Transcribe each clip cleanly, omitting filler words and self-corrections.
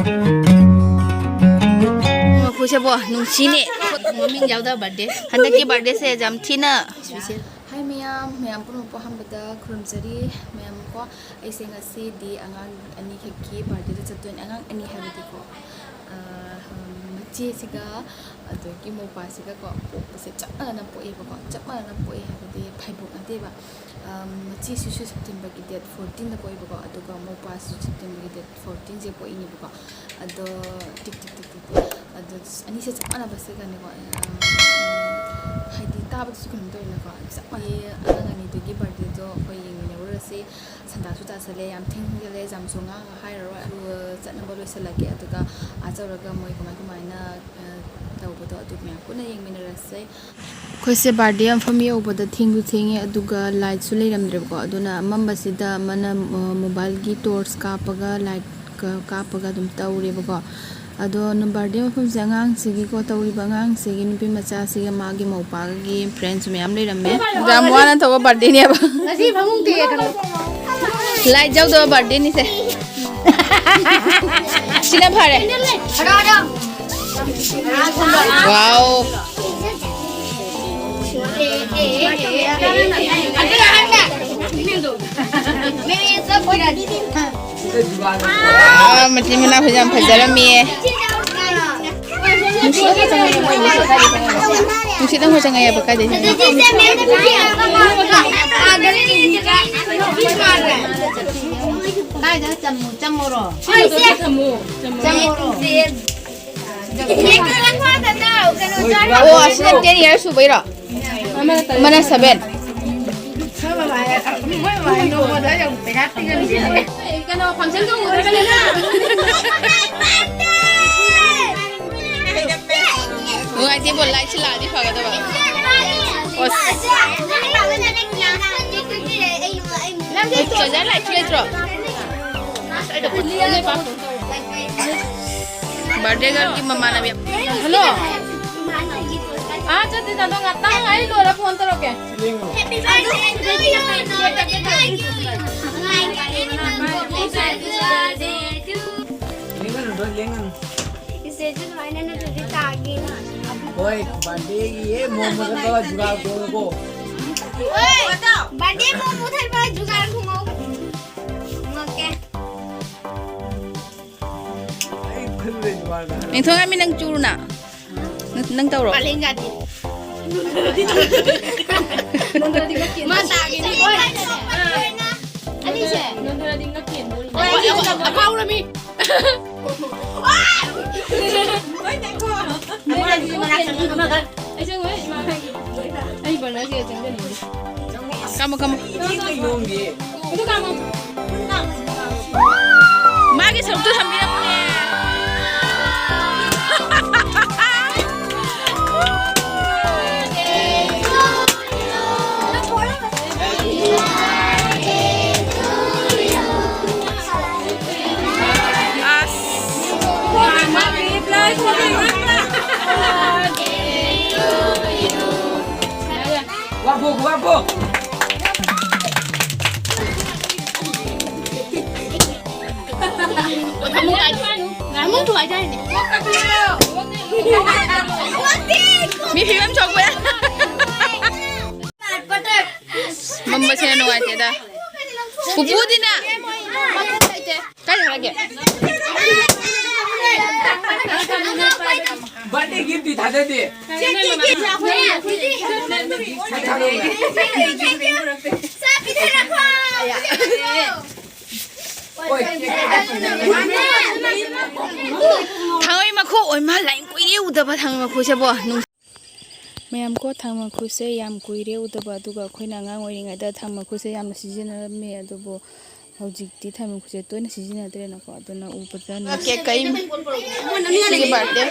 คุยใช่ป่ะนุ่งชีนี่มิ่งยาวได้บัดเดย์ฮันตะกี้บัดเดย์เสียจำที่น่ะให้เมียมปุ่นปุ่นฮัมบัดครุมจารีเมียมก็ไอเซงสีดีอ่างอันนี้แค่กี่บัดเดย์จะตัวอ่างอันนี้ให้ดีกว่าจีสิกาตัวกี่โมปาสิกาก็ปุ๊บเสร็จจับน้ำปุ๊ยก็จับน้ำปุ๊ยให้ดีไพ่บุกอันเดียบจีสุดสุดที่บักเด็ด14นะปุ๊ยก็ตัวก็โมปาสุดที่บักเด็ด14เจ็บปุ๊ยนี่ก็ตัวติ๊กอันนี้เสร็จจับน้ำบัสกันนี่ก็ให้ดีตาบัดสุดคนตัวนี่ก็จับมาอันนี้ตัวกี่บัดเดย์ตัวก็ยังมีในวันที่สันดาสุดท้ายเสร็จยามทิ้งเลยจำส่งงานให้เราจัดน้ำบอลเสร็จแล้วก็ตัวก็อาจจะเราก็มวยก็ไม่น่าตัวตุกเมียคุณยังมีอะไรสิคุยเสียบาร์เดียมฟมีอุปถัมภ์ทิ้งดูทิ้งดูก็ไลท์สุดเลยรำเรียบก็ดูนะมันบสิดามันโมบายกีทอร์สกาปก็ไลท์กาปก็ดุมตาวรีบก็ดูนับบาร์เดียมฟมีงานสิกิก็ตาวรีบงานสิกินุพิมาจ้าสิกิมากิโมปากิเฟรนด์มีอันเลยรำเมจามวันนั้นตัวบาร์เดียเนี่ยบ้างสิพังมุงตีกันไลท์เจ้าตัวบาร์เดียนี่เซ่ชินะพาร์ว้าวmacam mana pejam pejalan mie. Mesti tahu macam apa kerja. Oh, asal dia ni harus subir lah. Mana saben? Ngaji bola cila di pakai tu bang. Oh, saja lah cila terus. Birthday girl की मम्मा ने भी hello अच्छा दीदा तो ngata ngai lo ra phone to roke happy birthday to you lengan इसे जो मैंने ना तुझे तागी ना ओए बर्थडे ये मोमो का जुगाड़ को ओए बर्थडे मोमो थल पर जुगाड़ घुमाओ okay Neng thong kami nang churu na. Nang tawro. Paling gadi. Mata gini. Ani siya. Nandun din nakin. Ako rami. Oy, nako. Ay, jang oy, ay bana siya jang din. Kamu. Itu kamu. Magi sabtu sambil punya. Guapo. Kamu tu aja ni. Mi film cok ya. Membaca no aja dah. Pupu dina. Kan lagi. Birthday gift था दे दे 당의 마코 얼마 라인 꾸이리 우다바 당의 마코 셔보 ma'am को थांग मखुसे याम कुइरे उदबा दुगा खोइना ngang ओरिंगा दा थांग मखुसे याम season मे adobo हौजिकती थांग मखुसे तोना season दरे नको अदना उपदा न के कई सिगे बर्थडे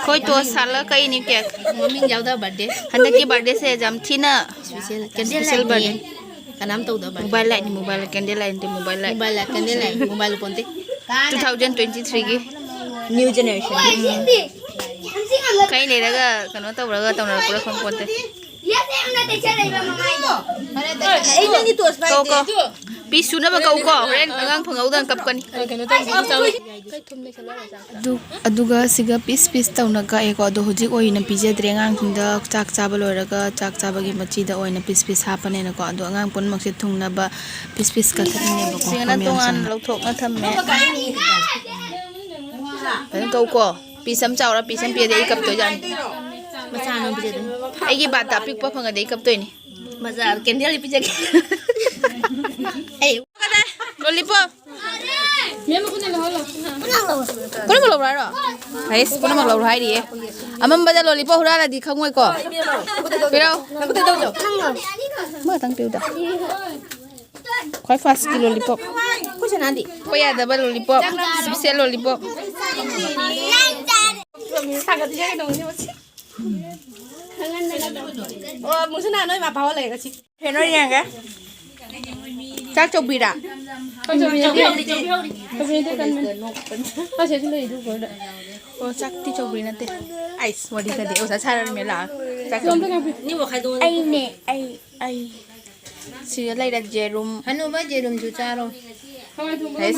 कोई तो साल कई नि के मम्मी जाउदा बर्थडे हंदा की बर्थडे से जम थिना स्पेशल बर्थडे का नाम तो उदा मोबाइल कैंडल लाइट मोबाइल पोंते 2023 की New generation. Kay nila ka kano tawag ka tawag pura kung konti. Koko ꯄꯤꯁ ꯁꯨꯅꯕ ꯀꯧꯀꯣ ꯍꯣꯔꯦꯟ ꯑꯉꯥꯡ ꯐꯪꯍꯧꯗꯅ ꯀꯞꯀꯅꯤ ꯑꯗꯨꯒ ꯁꯤꯒ ꯄꯤꯁ ꯇꯧꯅ ꯀꯛꯑꯦꯀꯣ ꯑꯗꯣ ꯍꯧꯖꯤꯛ ꯑꯣꯏꯅ ꯄꯤꯖꯗ꯭ꯔꯦ ꯑꯉꯥꯡꯁꯤꯡꯗ ꯆꯥꯛ ꯆꯥꯕ ꯂꯣꯏꯔꯒ ꯆꯥꯛ ꯆꯥꯕꯒꯤ ꯃꯆꯤꯗ ꯑꯣꯏꯅ ꯄꯤꯁ ꯍꯥꯞꯄꯅꯦꯅꯀꯣ ꯑꯗꯣ ꯑꯉꯥꯡ ꯄꯨꯝꯅꯃꯛꯁꯦ ꯊꯨꯡꯅꯕ ꯄꯤꯁ ꯀꯛꯊꯠꯂꯤꯅꯦꯕꯀꯣ ꯁꯤꯒꯅ ꯇꯣꯉꯥꯟꯅ ꯂꯧꯊꯣꯛꯅ ꯊꯝꯃꯦ ꯀꯩꯅꯣ ꯇꯧꯀꯣ ꯄꯤꯁ ꯑꯃ ꯆꯥꯎꯔ ꯄꯤꯁ ꯑꯃ ꯄꯤꯔꯗꯤ ꯑꯩ ꯀꯞꯇꯣꯏꯖꯥꯠꯅꯤ ꯑꯩꯒꯤ ꯕꯥꯇ ꯑꯄꯤꯛꯄ ꯐꯪꯉꯗꯤ ꯑꯩ ꯀꯞꯇꯣꯏꯅꯤ Masa kendali pijak. Eh, lollipop memang kuna laholo. puno lo raro guys puno lo rai di amam bada lollipop hurala di khangoi ko pero ma tang piu da khoi fast ki lollipop Kusa nanti. ko ya da lollipop special lollipop Sangat jadi dong ni macam. Oh, mungkin anak ni apa lagi sih? thế nói nha cái chắc chụp bị đã chắc tí chụp bị nè tê ai mà đi cái đấy sao sai rồi mẹ là chắc chụp Ni mau khai ai nè ai xưa lấy đặt dê rum Anu ba jerum juta ro. thấy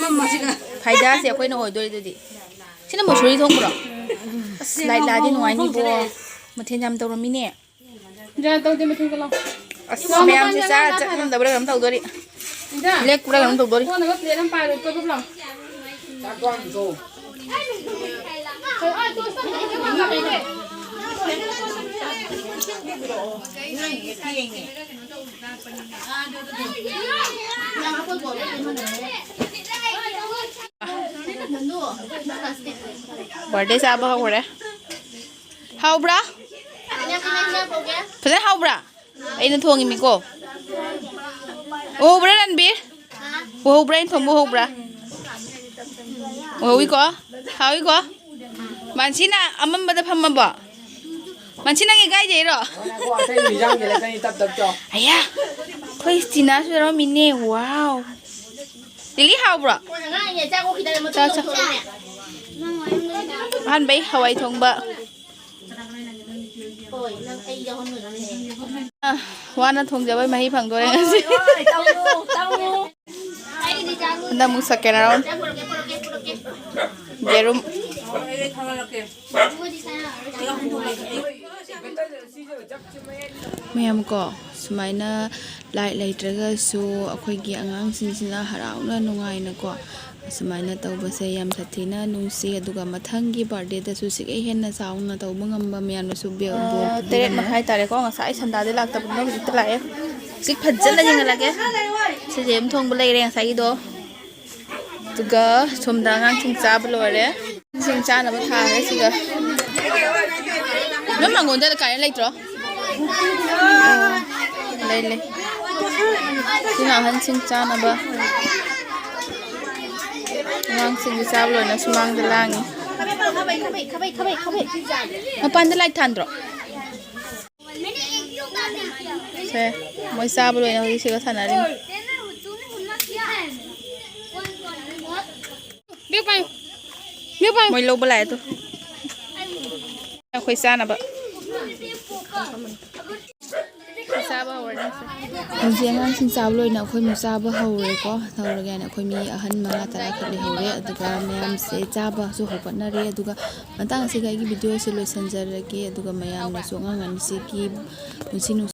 phải đa sẽ quay nổi đôi đi xin là một số đi thông bro lại là đi ngoài đi bùa mà thiên nhầm tàu rồi mi nè Jangan tahu dia macam kalau. mẹ em sẽ ra chắc năm tàu đây làm tàu đôi đi lek cũng làm tàu đôi đi Kau nak beli nampak tu kau belum? Các con rồi. birthday sao bao rồi đấy hao bra phải hao bra ấy nó thua mình cô ô bra ăn biết ô bra không mua bra ô có hao có bạn xin à âm bắt đầu phàm bả bạn xin cái gai gì rồi Qua thấy người dân thì là cái tập cho. ai à khơi xin á rồi mình nè wow đi hao bra sao sao han bay Hawaii thong ba wana thong jabai mahi phang dore ngasi anda mu second round jerum mayam ko sumaina lai leitraga su akhoi gi angang sinsina harauna nungai na ko sumaina tawbase yam sathina nungsi aduga mathangi birthday da su sigai henna sauna tawba ngamba myan su be bo teret makhai tare ko ngasai sanda de lak ta no jit lae sik phajjala jinga lage se jem thong bu leire ngasai do tuga somda ngang chung cha bu lore chung cha na ba tha he siga no mangon da kai leitro lei lei sina han chung cha na ba ngang sing sa lo na sumang dalangi mapan da lai thandro se moi sa lo na hi se ko thanarin Biar pai. moi lo balai to khoi sa na ba hꯧji angang sin sa loi na khoi mu sa ba hore ko thawra ga na khoi mi ahan ma tara khali hore aduga mayam se cha ba su ho patna re aduga matang se ga gi video se loi sanjar ge aduga mayam na so ngang an se ki